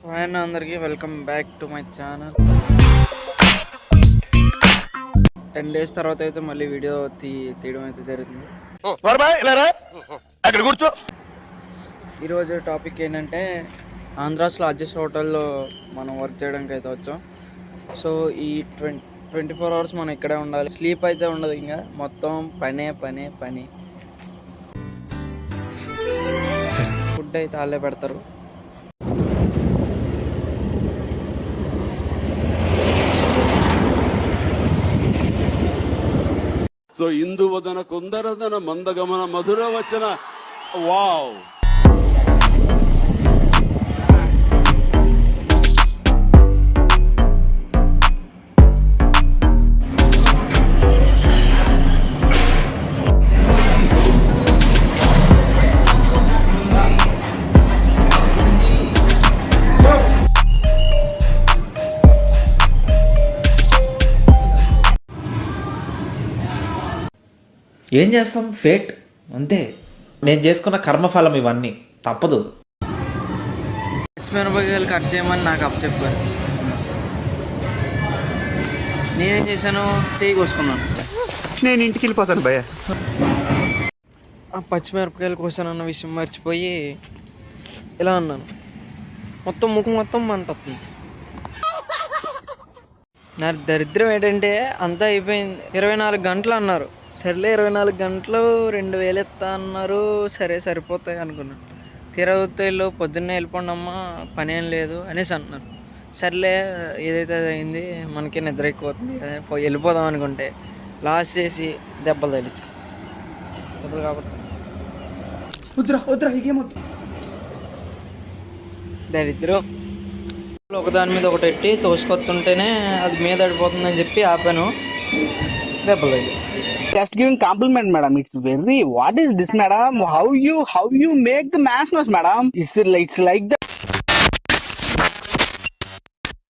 Hi అన్న అందరికీ welcome back to my channel. 10 days తర్వాత అయితే మళ్ళీ వీడియో తీయడం అయితే జరుగుతుంది. ఈరోజు టాపిక్ ఏంటంటే ఆంధ్రాస్ లార్జెస్ట్ హోటల్లో మనం వర్క్ చేయడానికి అయితే వచ్చాం. సో ఈ 24 hours మనం ఇక్కడే ఉండాలి. స్లీప్ అయితే ఉండదు, ఇంకా మొత్తం పనే పనే పని. ఫుడ్ అయితే వాళ్ళే పెడతారు. సో ఇందువదన కుందరదన మందగమన మధుర వచన వావ్. ఏం చేస్తాం, ఫేట్ అంతే. నేను చేసుకున్న కర్మఫలం ఇవన్నీ, తప్పదు. పచ్చిమిరపకాయలు కట్ చేయమని నాకు చెప్పారు. నేనేం చేశాను, చేయి కోసుకున్నాను. నేను ఇంటికి వెళ్ళిపోతాను భయ్య. ఆ పచ్చిమిరపకాయలు కోసానన్న విషయం మర్చిపోయి ఇలా అన్నాను. మొత్తం ముఖం మొత్తం మంటొస్తుంది. నా దరిద్రం ఏంటంటే అంతా అయిపోయింది. 24 గంటలు అన్నారు. సరేలే 24 గంటలు 2000 ఇస్తా అన్నారు, సరే సరిపోతాయి అనుకున్నాను. తీరవతలో పొద్దున్నే వెళ్ళిపోండి అమ్మా, పని ఏం లేదు అనేసి అంటున్నారు. సర్లే ఏదైతే అది అయింది, మనకి నిద్ర ఎక్కువవుతుంది వెళ్ళిపోదాం అనుకుంటే లాస్ట్ చేసి దెబ్బలు తగిలించుకో దెబ్బలు కాబట్టి దరిద్రం. ఒకదాని మీద ఒకటి పెట్టి తోసుకొస్తుంటేనే అది మీద పడిపోతుందని చెప్పి ఆపాను, దెబ్బలు తగిలి. Just giving compliment, madam. It's very. What is this, madam? How you make the mass noise, madam? It's like that.